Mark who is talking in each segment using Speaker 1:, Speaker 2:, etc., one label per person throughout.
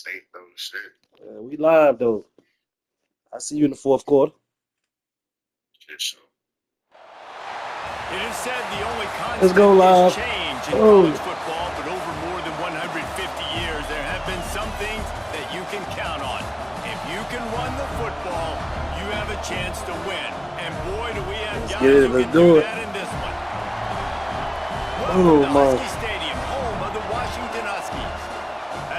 Speaker 1: State though, shit.
Speaker 2: We live though. I see you in the fourth quarter.
Speaker 1: Shit show.
Speaker 3: It is said the only
Speaker 2: Let's go live.
Speaker 3: constant is change in college football, but over more than 150 years, there have been some things that you can count on. If you can run the football, you have a chance to win. And boy, do we have guys who can do that in this one. Welcome to Husky Stadium, home of the Washington Huskies.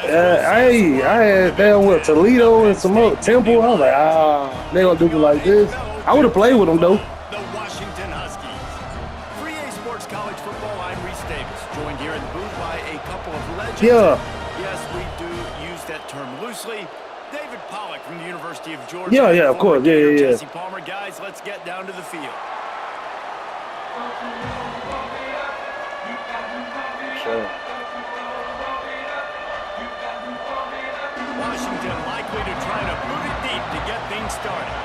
Speaker 2: I had down with Toledo and some other Temple. I was like, they gonna do me like this. I would have played with them though.
Speaker 3: The Washington Huskies. 3A Sports College Football, I'm Reese Davis, joined here in the booth by a couple of legends.
Speaker 2: Yeah.
Speaker 3: Yes, we do use that term loosely. David Pollock from the University of Georgia.
Speaker 2: Yeah, of course. Yeah.
Speaker 3: Jesse Palmer. Guys, let's get down to the field.
Speaker 2: Sure.
Speaker 3: Washington likely to try to boot it deep to get things started.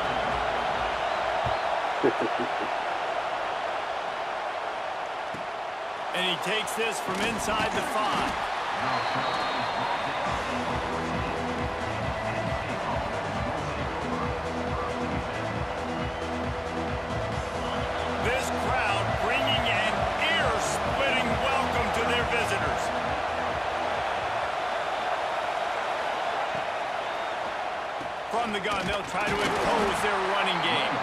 Speaker 3: And he takes this from inside the 5. This crowd bringing an ear-splitting welcome to their visitors. From the gun, they'll try to impose their running game.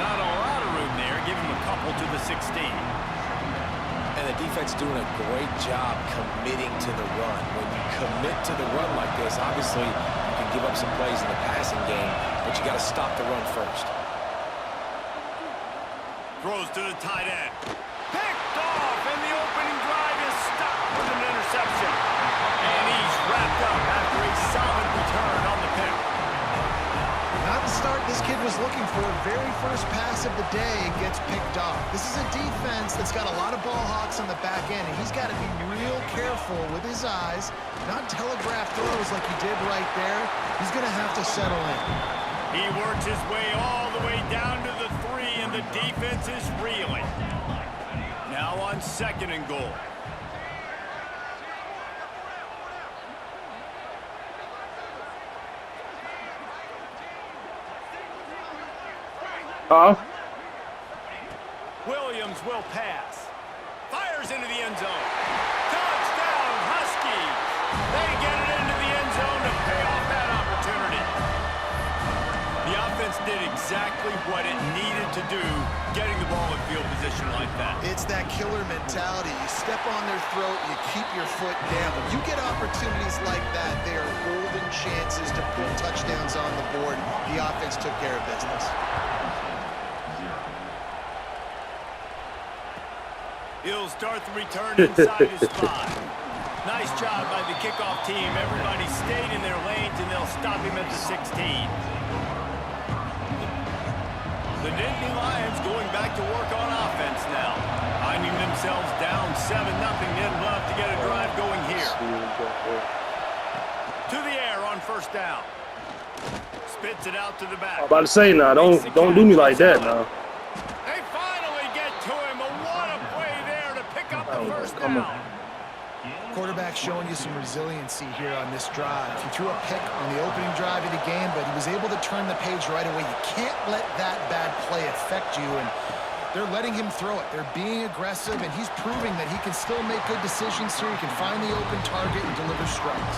Speaker 3: Not a lot of room there. Give him a couple to the 16.
Speaker 4: And the defense doing a great job committing to the run. When you commit to the run like this, obviously you can give up some plays in the passing game, but you got to stop the run first.
Speaker 3: Throws to the tight end. Picked off, and the opening drive is stopped with an interception. And he's wrapped up after a solid return on the pick.
Speaker 5: Not the start this kid was looking for. Very first pass of the day gets picked off. This is a defense that's got a lot of ball hawks on the back end, and he's got to be real careful with his eyes, not telegraph throws like he did right there. He's going to have to settle in.
Speaker 3: He works his way all the way down to the 3, and the defense is reeling. Now on 2nd and goal. Williams will pass. Fires into the end zone. Touchdown, Huskies. They get it into the end zone to pay off that opportunity. The offense did exactly what it needed to do, getting the ball in field position like that.
Speaker 5: It's that killer mentality. You step on their throat, you keep your foot down. When you get opportunities like that, they are golden chances to put touchdowns on the board. The offense took care of business.
Speaker 3: He'll start the return inside his 5. Nice job by the kickoff team. Everybody stayed in their lanes, and they'll stop him at the 16. The Nittany Lions going back to work on offense now. Finding themselves down 7-0. They'd love to get a drive going here. To the air on 1st down. Spits it out to the back.
Speaker 2: I'm about to say now, don't do me like that now.
Speaker 3: They finally get to him. What a play there to pick up the 1st down.
Speaker 5: Quarterback showing you some resiliency here on this drive. He threw a pick on the opening drive of the game, but he was able to turn the page right away. You can't let that bad play affect you, and they're letting him throw it. They're being aggressive, and he's proving that he can still make good decisions here. He can find the open target and deliver strikes.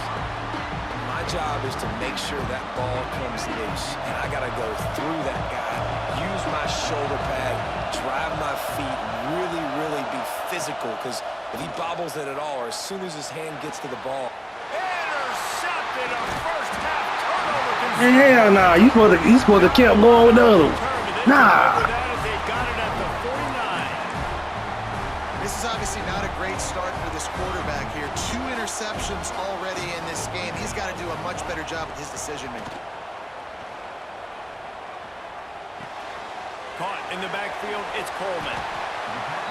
Speaker 4: My job is to make sure that ball comes loose, and I got to go through that guy, use my shoulder pad, drive my feet, really be physical, because if he bobbles it at all, or as soon as his hand gets to the ball.
Speaker 3: Intercepted, a first half turnover.
Speaker 2: Hell nah, you supposed to keep going with the other one. Nah.
Speaker 3: They got it at the 49.
Speaker 5: This is obviously not a great start for this quarterback here. 2 interceptions already in this game. He's got to do a much better job with his decision-making.
Speaker 3: Caught in the backfield, it's Coleman.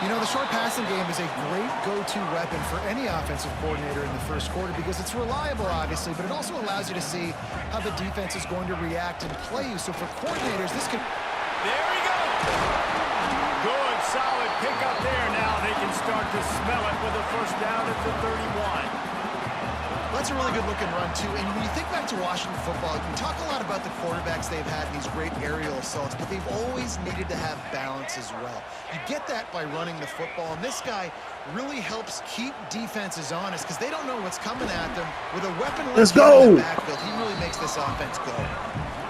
Speaker 5: You know, the short passing game is a great go-to weapon for any offensive coordinator in the first quarter because it's reliable, obviously, but it also allows you to see how the defense is going to react and play you. So for coordinators, this can...
Speaker 3: There he goes. Good, solid pickup there. Now they can start to smell it with a 1st down at the 31.
Speaker 5: That's a really good-looking run, too. And when you think back to Washington football, we talk a lot about the quarterbacks they've had in these great aerial assaults, but they've always needed to have balance as well. You get that by running the football, and this guy really helps keep defenses honest because they don't know what's coming at them. With a weapon like him in the backfield, he really makes this offense go.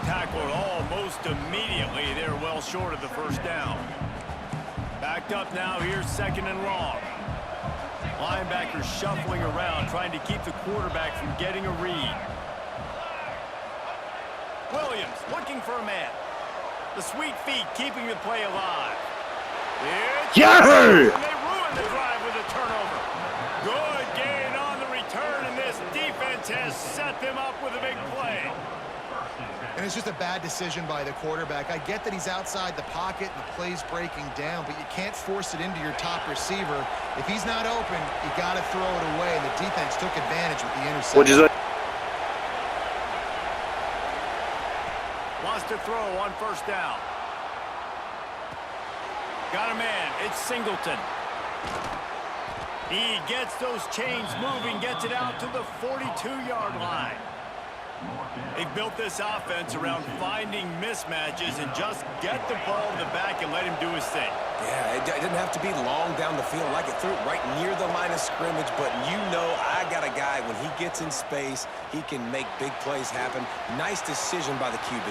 Speaker 3: Tackled almost immediately. They're well short of the first down. Backed up now. Here's 2nd and long. Linebacker shuffling around, trying to keep the quarterback from getting a read. Williams looking for a man. The sweet feet keeping the play alive.
Speaker 2: Yeah!
Speaker 3: And they ruin the drive with a turnover. Good gain on the return, and this defense has set them up with a big play.
Speaker 5: And it's just a bad decision by the quarterback. I get that he's outside the pocket and the play's breaking down, but you can't force it into your top receiver. If he's not open, you got to throw it away, and the defense took advantage with the interception.
Speaker 2: What'd you say?
Speaker 3: Wants to throw on 1st down. Got a man. It's Singleton. He gets those chains moving, gets it out to the 42-yard line. They've built this offense around finding mismatches and just get the ball in the back and let him do his thing.
Speaker 4: Yeah, it didn't have to be long down the field. Like it threw it right near the line of scrimmage, but you know I got a guy, when he gets in space, he can make big plays happen. Nice decision by the QB.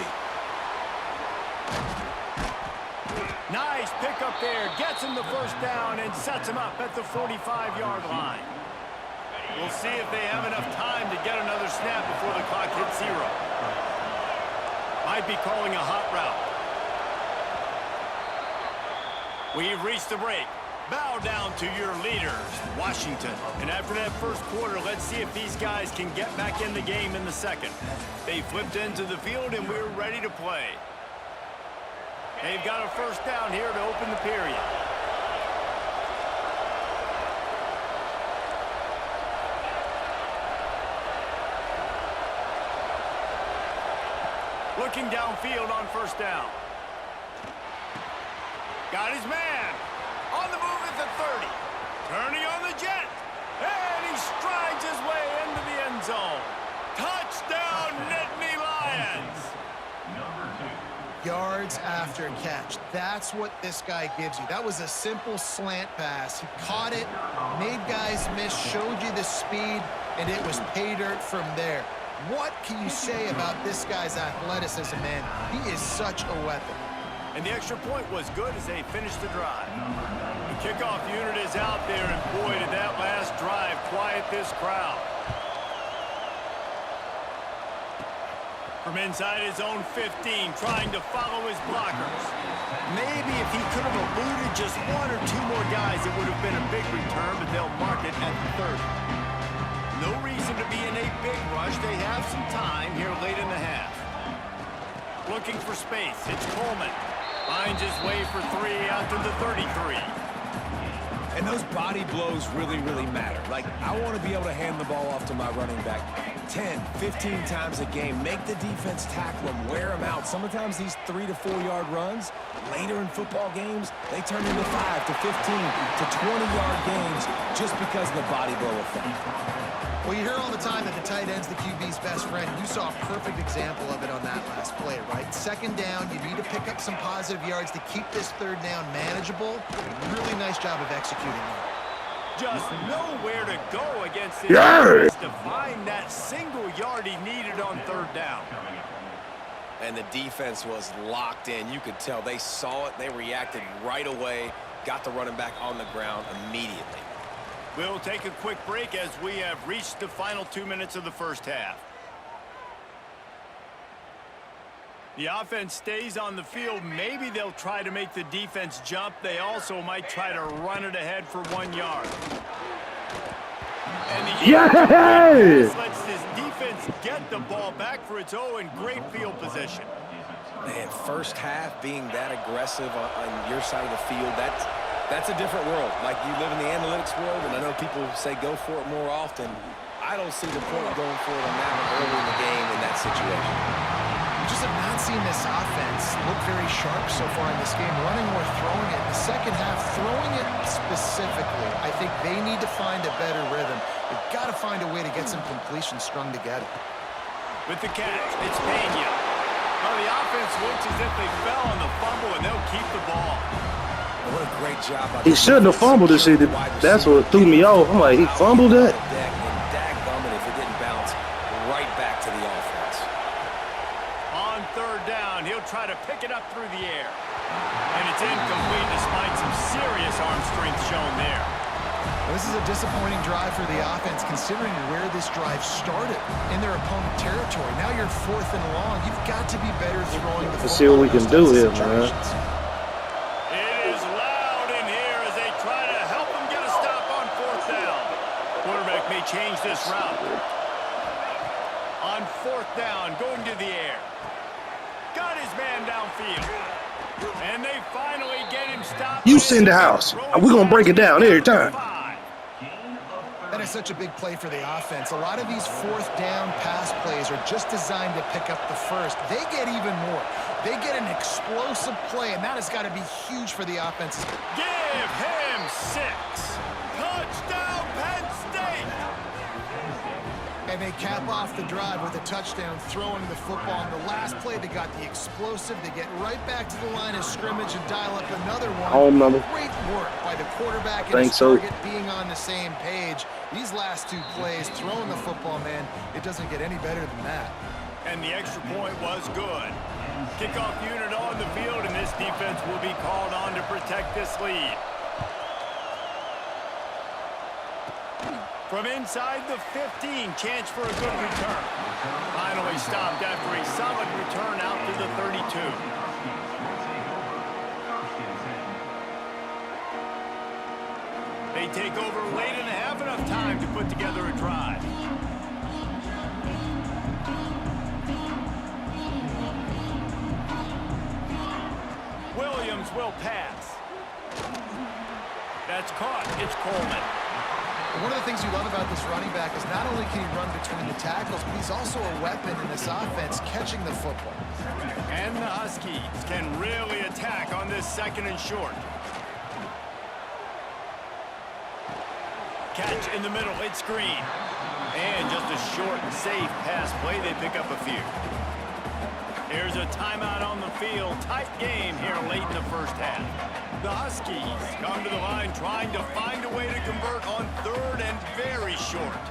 Speaker 3: Nice pickup there. Gets him the 1st down and sets him up at the 45-yard line. We'll see if they have enough time to get another snap before the clock hits 0. Might be calling a hot route. We've reached the break. Bow down to your leaders, Washington. And after that first quarter, let's see if these guys can get back in the game in the second. They flipped into the field, and we're ready to play. They've got a 1st down here to open the period. Looking downfield on 1st down. Got his man. On the move at the 30. Turning on the jet. And he strides his way into the end zone. Touchdown, Nittany Lions.
Speaker 5: Yards after catch. That's what this guy gives you. That was a simple slant pass. He caught it, made guys miss, showed you the speed, and it was pay dirt from there. What can you say about this guy's athleticism, man? He is such a weapon.
Speaker 3: And the extra point was good as they finished the drive. The kickoff unit is out there, and boy, did that last drive quiet this crowd. From inside his own 15, trying to follow his blockers. Maybe if he could have eluded just 1 or 2 more guys, it would have been a big return, but they'll mark it at the 30. No reason to be in a big rush. They have some time here late in the half. Looking for space. It's Coleman. Finds his way for 3 out to the 33.
Speaker 4: And those body blows really, really matter. Like, I want to be able to hand the ball off to my running back 10, 15 times a game. Make the defense tackle him, wear him out. Sometimes these 3 to 4 yard runs, later in football games, they turn into 5 to 15 to 20-yard games just because of the body blow effect.
Speaker 5: Well, you hear all the time that the tight end's the QB's best friend. You saw a perfect example of it on that last play, right? 2nd down, you need to pick up some positive yards to keep this 3rd down manageable. Really nice job of executing that.
Speaker 3: Just nowhere to go against this defense to find that single yard he needed on 3rd down.
Speaker 4: And the defense was locked in. You could tell they saw it. They reacted right away, got the running back on the ground immediately.
Speaker 3: We'll take a quick break as we have reached the final 2 minutes of the first half. The offense stays on the field. Maybe they'll try to make the defense jump. They also might try to run it ahead for 1 yard. And the pass lets this defense get the ball back for its own great field position.
Speaker 4: Man, first half being that aggressive on your side of the field, that's a different world. Like, you live in the analytics world, and I know people say go for it more often. I don't see the point of going for it on that one early in the game in that situation.
Speaker 5: Just a have not seen this offense look very sharp so far in this game, running or throwing it. In the second half, throwing it specifically, I think they need to find a better rhythm. They've got to find a way to get some completions strung together.
Speaker 3: With the catch, it's Pena. Well, the offense looks as if they fell on the fumble, and they'll keep the ball.
Speaker 4: What a great job.
Speaker 2: He shouldn't have fumbled this shit. That's what threw me off. I'm like, he fumbled that?
Speaker 4: If it didn't bounce right back to the offense.
Speaker 3: On third down, he'll try to pick it up through the air. And it's incomplete despite some serious arm strength shown there.
Speaker 5: This is a disappointing drive for the offense considering where this drive started, in their opponent territory. Now you're 4th and long. You've got to be better throwing the football.
Speaker 2: Let's see what we can do here, man.
Speaker 3: It is loud in here as they try to help him get a stop on 4th down. Quarterback may change this route. On 4th down, going to the air. Got his man downfield. And they finally get him stopped.
Speaker 2: You send the house. We're going to break it down every time.
Speaker 5: That is such a big play for the offense. A lot of these 4th down pass plays are just designed to pick up the first. They get even more. They get an explosive play, and that has got to be huge for the offense.
Speaker 3: Give him 6. Touchdown, Penn State.
Speaker 5: And they cap off the drive with a touchdown, throwing the football. On the last play, they got the explosive. They get right back to the line of scrimmage and dial up another one.
Speaker 2: Home number.
Speaker 5: Great work by the quarterback and his target being on the same page. These last 2 plays, throwing the football, man, it doesn't get any better than that.
Speaker 3: And the extra point was good. Kickoff unit on the field, and this defense will be called on to protect this lead. From inside the 15, chance for a good return. Finally stopped after a solid return out to the 32. They take over late and have enough time to put together a drive. Williams will pass. That's caught. It's Coleman.
Speaker 5: One of the things you love about this running back is not only can he run between the tackles, but he's also a weapon in this offense, catching the football.
Speaker 3: And the Huskies can really attack on this 2nd and short. Catch in the middle, it's Green. And just a short and safe pass play, they pick up a few. Here's a timeout on the field. Tight game here late in the first half. The Huskies come to the line trying to find a way to convert on 3rd and very short.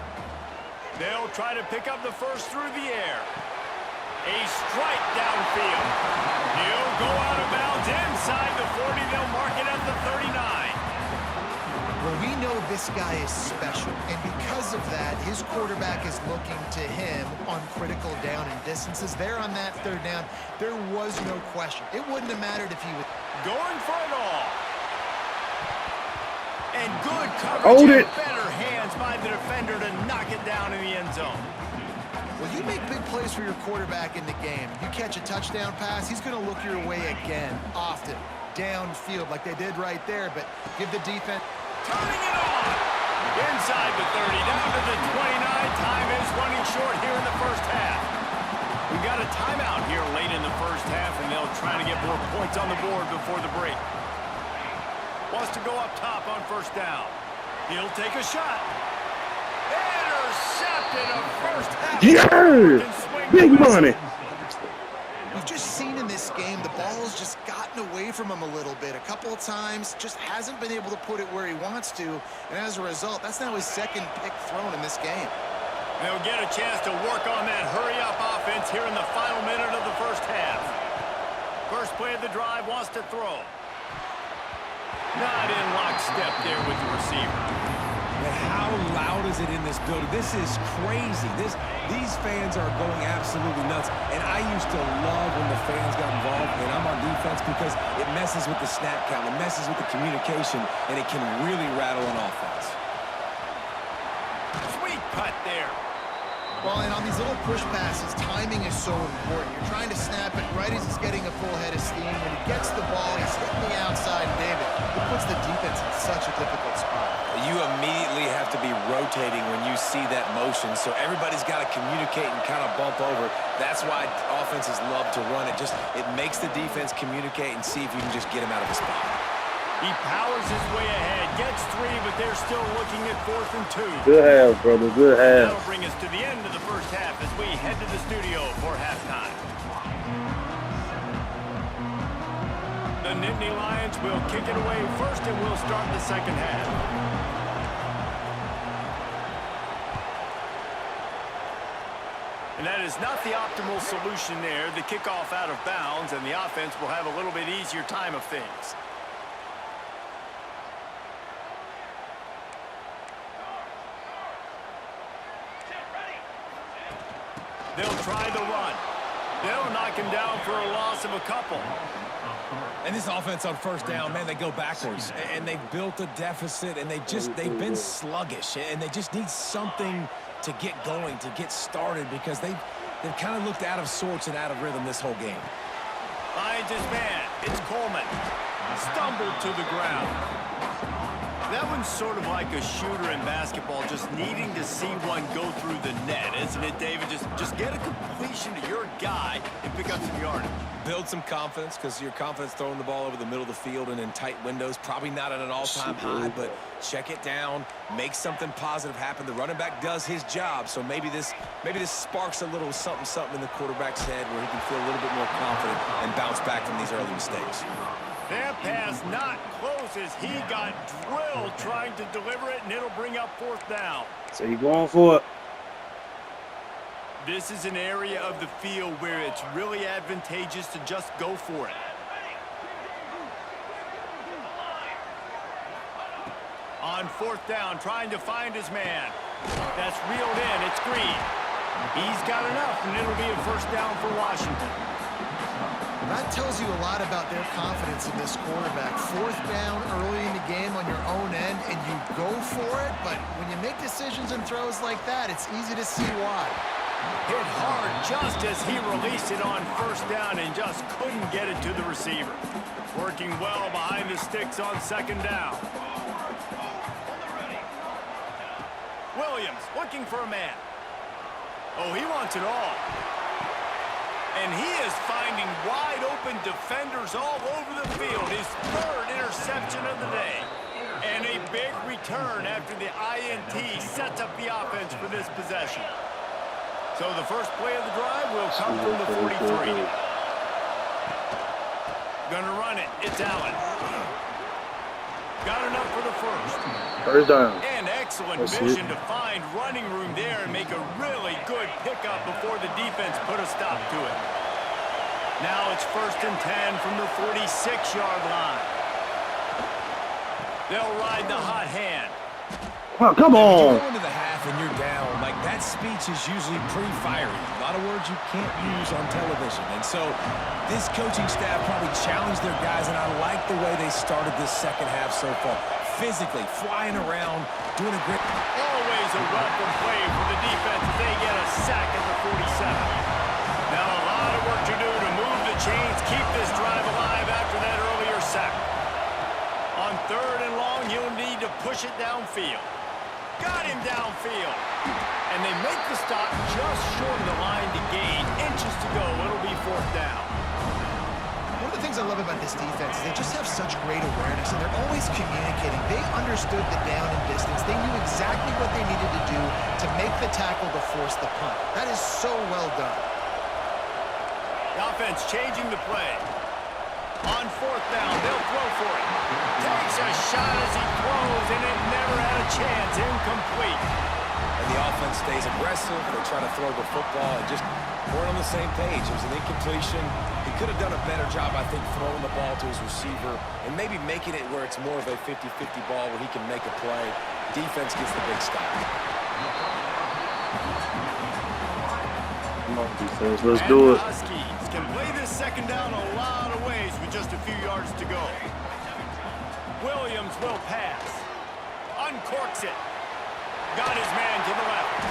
Speaker 3: They'll try to pick up the first through the air. A strike downfield. He'll go out of bounds inside the 40. They'll mark it at the 39.
Speaker 5: Well, we know this guy is special, and because of that, his quarterback is looking to him on critical down and distances. There on that 3rd down, there was no question. It wouldn't have mattered if he was
Speaker 3: going for it all. And good coverage. Better hands by the defender to knock it down in the end zone.
Speaker 5: Well, you make big plays for your quarterback in the game. You catch a touchdown pass, he's going to look your way again, often, downfield like they did right there, but give the defense...
Speaker 3: Turning it on. Inside the 30, down to the 29. Time is running short here in the first half. We got a timeout here late in the first half, and they'll try to get more points on the board before the break. Wants to go up top on 1st down. He'll take a shot. Intercepted a first half.
Speaker 2: Yeah! Big money.
Speaker 5: We've just seen in this game the ball has just gotten away from him a little bit. A couple of times, just hasn't been able to put it where he wants to. And as a result, that's now his 2nd pick thrown in this game.
Speaker 3: They'll get a chance to work on that hurry-up offense here in the final minute of the first half. First play of the drive wants to throw. Not in lockstep there with the receiver.
Speaker 4: But how loud is it in this building? This is crazy. These fans are going absolutely nuts. And I used to love when the fans got involved, and I'm on defense, because it messes with the snap count, it messes with the communication, and it can really rattle an offense.
Speaker 3: Sweet cut there.
Speaker 5: Well, and on these little push passes, timing is so important. You're trying to snap it right as he's getting a full head of steam. When he gets the ball, he's hitting the outside, and David, it puts the defense in such a difficult spot.
Speaker 4: You immediately have to be rotating when you see that motion, so everybody's got to communicate and kind of bump over. That's why offenses love to run it. It makes the defense communicate and see if you can just get him out of a spot.
Speaker 3: He powers his way ahead, gets 3, but they're still looking at 4th and 2.
Speaker 2: Good half, brother. Good half.
Speaker 3: That'll bring us to the end of the first half as we head to the studio for halftime. The Nittany Lions will kick it away first, and we'll start the second half. And that is not the optimal solution there. The kickoff out of bounds, and the offense will have a little bit easier time of things. They'll try the run. They'll knock him down for a loss of a couple.
Speaker 4: And this offense on first down, man, they go backwards. And they've built a deficit, and they've been sluggish. And they just need something to get going, to get started, because they've kind of looked out of sorts and out of rhythm this whole game.
Speaker 3: Finds his man. It's Coleman. Stumbled to the ground. That one's sort of like a shooter in basketball, just needing to see one go through the net, isn't it, David? Just get a completion to your guy and pick up some yardage.
Speaker 4: Build some confidence, because your confidence throwing the ball over the middle of the field and in tight windows, probably not at an all-time high, but check it down, make something positive happen. The running back does his job, so maybe this sparks a little something in the quarterback's head where he can feel a little bit more confident and bounce back from these early mistakes.
Speaker 3: That pass not close as he got drilled trying to deliver it, and it'll bring up 4th down.
Speaker 2: So you going for it?
Speaker 3: This is an area of the field where it's really advantageous to just go for it. On 4th down, trying to find his man. That's reeled in. It's Green. He's got enough, and it'll be a 1st down for Washington.
Speaker 5: That tells you a lot about their confidence in this quarterback. 4th down early in the game on your own end, and you go for it, but when you make decisions and throws like that, it's easy to see why.
Speaker 3: Hit hard just as he released it on 1st down and just couldn't get it to the receiver. Working well behind the sticks on 2nd down. Williams looking for a man. Oh, he wants it all. And he is finding wide-open defenders all over the field. His 3rd interception of the day. And a big return after the INT sets up the offense for this possession. So the first play of the drive will come from the 43. Gonna run it. It's Allen. Got enough for the 1st.
Speaker 2: 1st down.
Speaker 3: And excellent vision to find running room there and make a really good pickup before the defense put a stop to it. Now it's 1st and 10 from the 46-yard line. They'll ride the hot hand.
Speaker 2: Oh, come on.
Speaker 4: When you go into the half and you're down, like that speech is usually pretty fiery. A lot of words you can't use on television. And so this coaching staff probably challenged their guys, and I like the way they started this second half so far. Physically, flying around, doing a great...
Speaker 3: Always a welcome play for the defense as they get a sack at the 47. Now a lot of work to do to move the chains, keep this drive alive after that earlier sack. On 3rd and long, he'll need to push it downfield. Got him downfield. And they make the stop just short of the line to gain. Inches to go. It'll be 4th down.
Speaker 5: One of the things I love about this defense is they just have such great awareness, and they're always communicating. They understood the down and distance. They knew exactly what they needed to do to make the tackle to force the punt. That is so well done.
Speaker 3: The offense changing the play. On 4th down, they'll throw for it. Takes a shot as he throws, and it never had a chance. Incomplete.
Speaker 4: And the offense stays aggressive. They try to throw the football and just weren't on the same page. It was an incompletion. He could have done a better job, I think, throwing the ball to his receiver and maybe making it where it's more of a 50-50 ball where he can make a play. Defense gets the big stop.
Speaker 2: Come on, defense. Let's do it.
Speaker 3: Huskies can play this 2nd down a lot of ways with just a few yards to go. Williams will pass. Uncorks it. Got his man to the left.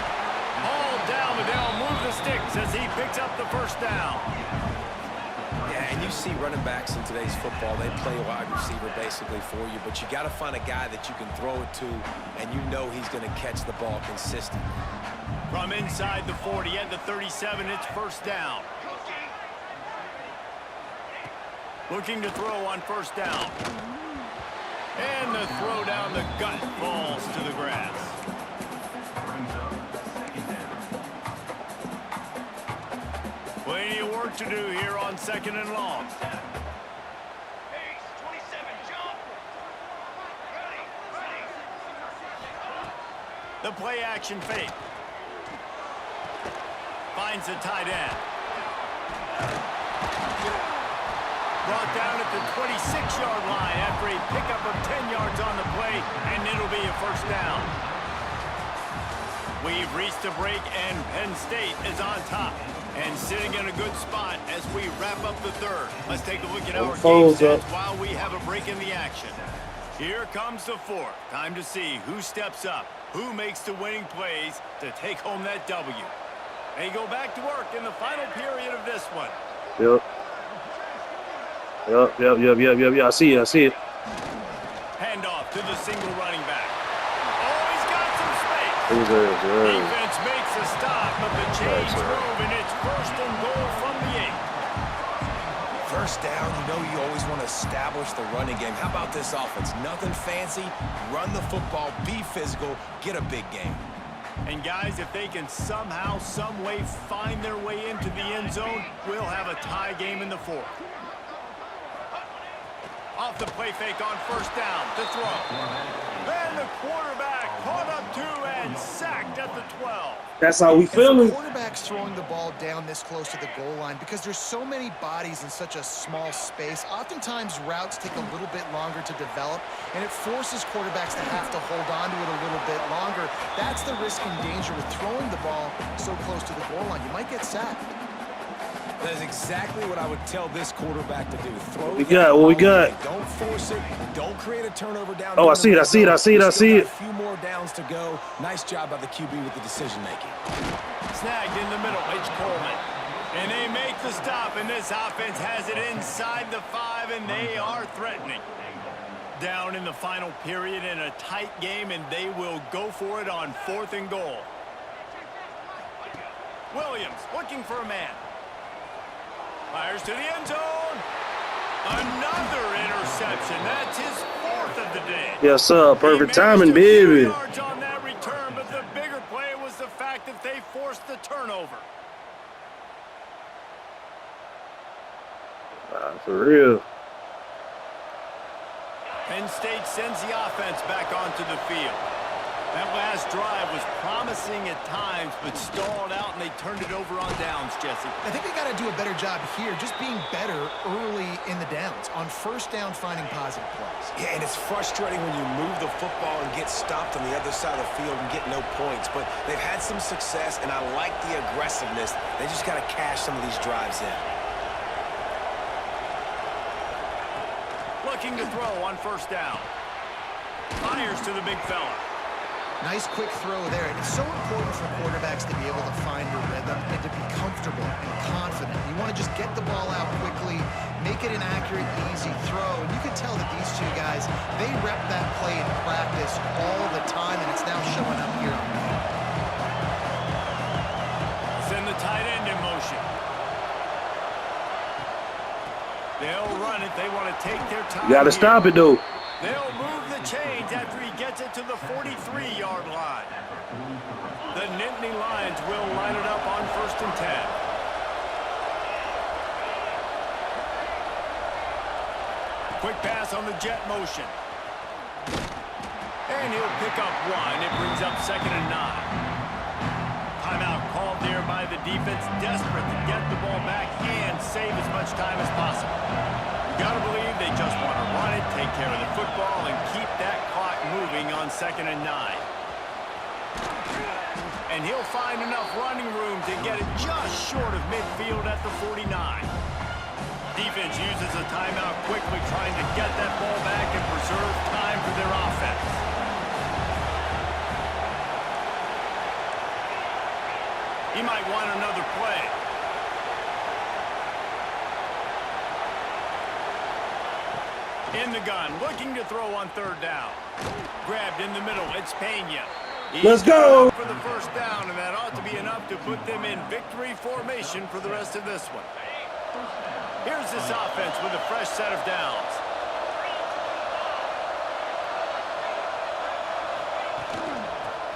Speaker 3: All down, but they'll move the sticks as he picks up the 1st down.
Speaker 4: Yeah, and you see running backs in today's football, they play wide receiver basically for you, but you got to find a guy that you can throw it to, and you know he's going to catch the ball consistently.
Speaker 3: From inside the 40 and the 37, it's first down. Looking to throw on first down. And the throw down the gut falls to the grass. Plenty of work to do here on second and long. The play action fake. Finds the tight end. Brought down at the 26-yard line after a pickup of 10 yards on the play, and it'll be a first down. We've reached a break, and Penn State is on top and sitting in a good spot as we wrap up the third. Let's take a look at our game stats while we have a break in the action. Here comes the fourth. Time to see who steps up, who makes the winning plays to take home that W. They go back to work in the final period of this one.
Speaker 2: Yep. I see it.
Speaker 3: Handoff to the single running back. Oh, he's got some space. Defense makes a stop, but the chains move, and it's first and goal from the 8.
Speaker 4: First down, you know you always want to establish the running game. How about this offense? Nothing fancy. Run the football, be physical, get a big game.
Speaker 3: And guys, if they can somehow, some way find their way into the end zone, we'll have a tie game in the fourth. Off the play fake on first down to throw. And the quarterback caught up to and sacked at the 12.
Speaker 2: That's how we feeling.
Speaker 5: Quarterback's throwing the ball down this close to the goal line because there's so many bodies in such a small space. Oftentimes routes take a little bit longer to develop, and it forces quarterbacks to have to hold on to it a little bit longer. That's the risk and danger with throwing the ball so close to the goal line. You might get sacked.
Speaker 4: That is exactly what I would tell this quarterback to do. Throw
Speaker 2: What we got?
Speaker 4: Don't force it. Don't create a turnover down.
Speaker 2: Oh, I see it.
Speaker 4: A few more downs to go. Nice job by the QB with the decision making.
Speaker 3: Snagged in the middle. H. Coleman. And they make the stop, and this offense has it inside the 5, and they are threatening. Down in the final period in a tight game, and they will go for it on 4th and goal. Williams looking for a man. Fires to the end zone. Another interception. That's his 4th of the day.
Speaker 2: Yes, sir. Perfect timing, baby.
Speaker 3: Yards on that return, but the bigger play was the fact that they forced the turnover.
Speaker 2: For real.
Speaker 3: Penn State sends the offense back onto the field. That last drive was promising at times, but stalled out, and they turned it over on downs, Jesse.
Speaker 5: I think they got to do a better job here, just being better early in the downs. On first down, finding positive plays.
Speaker 4: Yeah, and it's frustrating when you move the football and get stopped on the other side of the field and get no points. But they've had some success, and I like the aggressiveness. They just got to cash some of these drives in.
Speaker 3: Looking to throw on first down. Fires to the big fella.
Speaker 5: Nice quick throw there. It's so important for quarterbacks to be able to find a rhythm and to be comfortable and confident. You want to just get the ball out quickly, make it an accurate, easy throw. And you can tell that these two guys, they rep that play in practice all the time, and it's now showing up here.
Speaker 3: Send the tight end in motion. They'll run it. They want to take their time.
Speaker 2: You got to stop it, though.
Speaker 3: They'll move the chains after he gets it to the 43-yard line. The Nittany Lions will line it up on 1st and 10. Quick pass on the jet motion. And he'll pick up 1. It brings up 2nd and 9. Timeout called there by the defense, desperate to get the ball back and save as much time as possible. You got to believe they just want to run it, take care of the football, and keep that clock moving on 2nd and 9. And he'll find enough running room to get it just short of midfield at the 49. Defense uses a timeout quickly, trying to get that ball back and preserve time for their offense. He might want another play. In the gun, looking to throw on third down. Grabbed in the middle, it's Pena.
Speaker 2: Let's go.
Speaker 3: For the first down, and that ought to be enough to put them in victory formation for the rest of this one. Here's this offense with a fresh set of downs.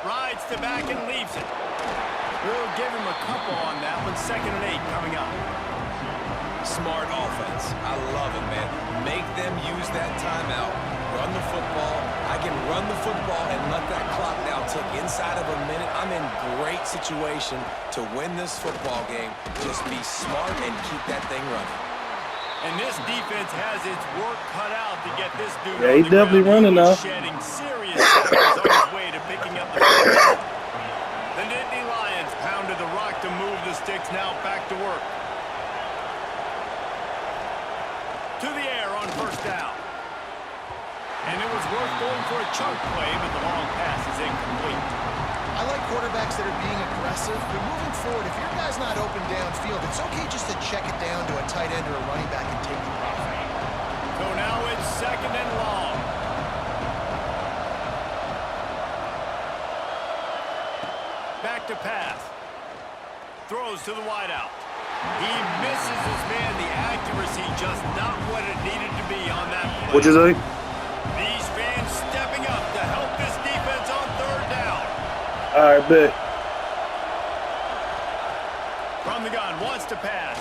Speaker 3: Rides to back and leaves it. We'll give him a couple on that one. 2nd and 8 coming up.
Speaker 4: Smart offense. I love it, man. Make them use that timeout. Run the football. I can run the football and let that clock now tick inside of a minute. I'm in great situation to win this football game. Just be smart and keep that thing running.
Speaker 3: And this defense has its work cut out to get this dude.
Speaker 2: Yeah, he's definitely running now.
Speaker 3: Shedding serious seconds on his way to picking up the football. The Nittany Lions pounded the rock to move the sticks. Now back to work. To the air on first down. And it was worth going for a chunk play, but the long pass is incomplete.
Speaker 5: I like quarterbacks that are being aggressive, but moving forward, if your guy's not open downfield, it's okay just to check it down to a tight end or a running back and take the profit.
Speaker 3: So now it's 2nd and long. Back to pass. Throws to the wideout. He misses his man. The accuracy just not what it needed to be on that play.
Speaker 2: What'd you say?
Speaker 3: These fans stepping up to help this defense on third down.
Speaker 2: All right, bet.
Speaker 3: From the gun, wants to pass.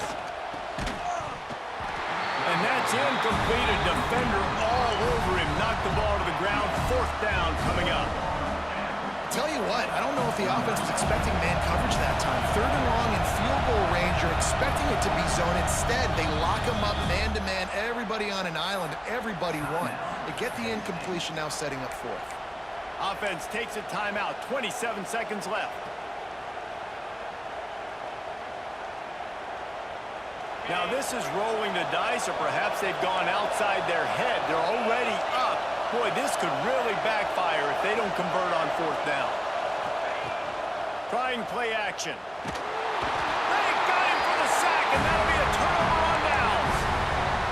Speaker 3: And that's incomplete. A defender all over him. Knocked the ball to the ground. 4th down coming up.
Speaker 5: Tell you what, I don't know if the offense was expecting man coverage that time. 3rd and long in field goal range. You're expecting it to be zone. Instead, they lock them up man-to-man. Everybody on an island. Everybody won. They get the incompletion, now setting up 4th.
Speaker 3: Offense takes a timeout. 27 seconds left. Now this is rolling the dice, or perhaps they've gone outside their head. They're already up. Boy, this could really backfire if they don't convert on 4th down. Trying play action. They got him for the sack, and that'll be a turnover on downs.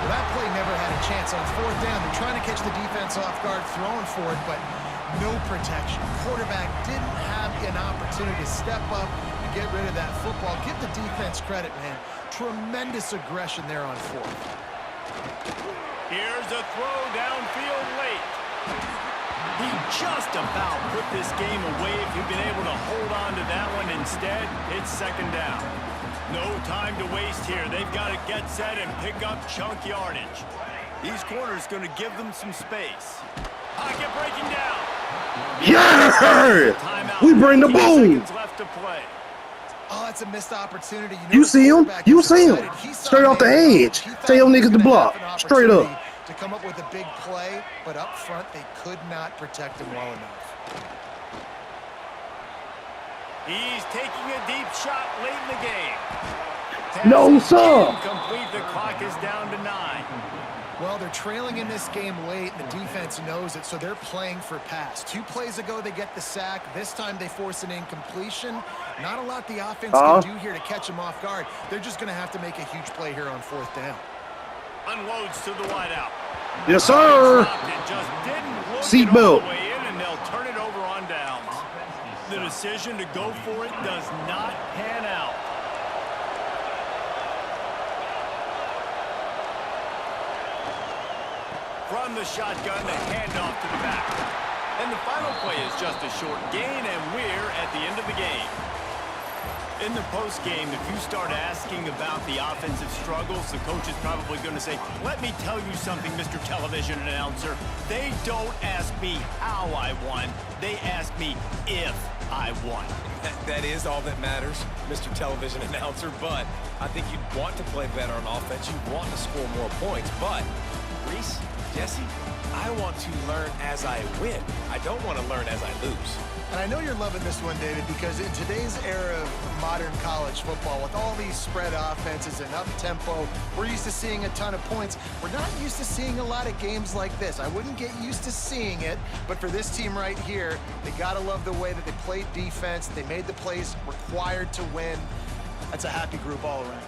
Speaker 5: Well, that play never had a chance on 4th down. They're trying to catch the defense off guard, throwing for it, but no protection. Quarterback didn't have an opportunity to step up and get rid of that football. Give the defense credit, man. Tremendous aggression there on 4th.
Speaker 3: Here's a throw downfield late. He just about put this game away if he'd been able to hold on to that one. Instead, it's 2nd down. No time to waste here. They've got to get set and pick up chunk yardage. These corners going to give them some space. Pocket breaking down.
Speaker 2: Yeah! We bring the boom.
Speaker 3: Left to play.
Speaker 5: Oh, that's a missed opportunity.
Speaker 2: You see him? You see him. Straight off the edge. Tell your niggas to block. Straight up.
Speaker 5: To come up with a big play, but up front, they could not protect him well enough.
Speaker 3: He's taking a deep shot late in the game.
Speaker 2: No, sir.
Speaker 3: Complete. The clock is down to 9.
Speaker 5: Well, they're trailing in this game late, and the defense knows it, so they're playing for pass. 2 plays ago, they get the sack. This time, they force an incompletion. Not a lot the offense can do here to catch them off guard. They're just going to have to make a huge play here on 4th down.
Speaker 3: Unloads to the wideout.
Speaker 2: Yes, sir. Seatbelt.
Speaker 3: And they'll turn it over on downs. The decision to go for it does not pan out. From the shotgun, the handoff to the back. And the final play is just a short gain, and we're at the end of the game. In the postgame, if you start asking about the offensive struggles, the coach is probably going to say, let me tell you something, Mr. Television Announcer. They don't ask me how I won. They ask me if I won.
Speaker 4: That is all that matters, Mr. Television Announcer, but I think you'd want to play better on offense. You want to score more points, but Reese, Jesse, I want to learn as I win. I don't want to learn as I lose.
Speaker 5: And I know you're loving this one, David, because in today's era of modern college football, with all these spread offenses and up-tempo, we're used to seeing a ton of points. We're not used to seeing a lot of games like this. I wouldn't get used to seeing it, but for this team right here, they got to love the way that they played defense. They made the plays required to win. That's a happy group all around.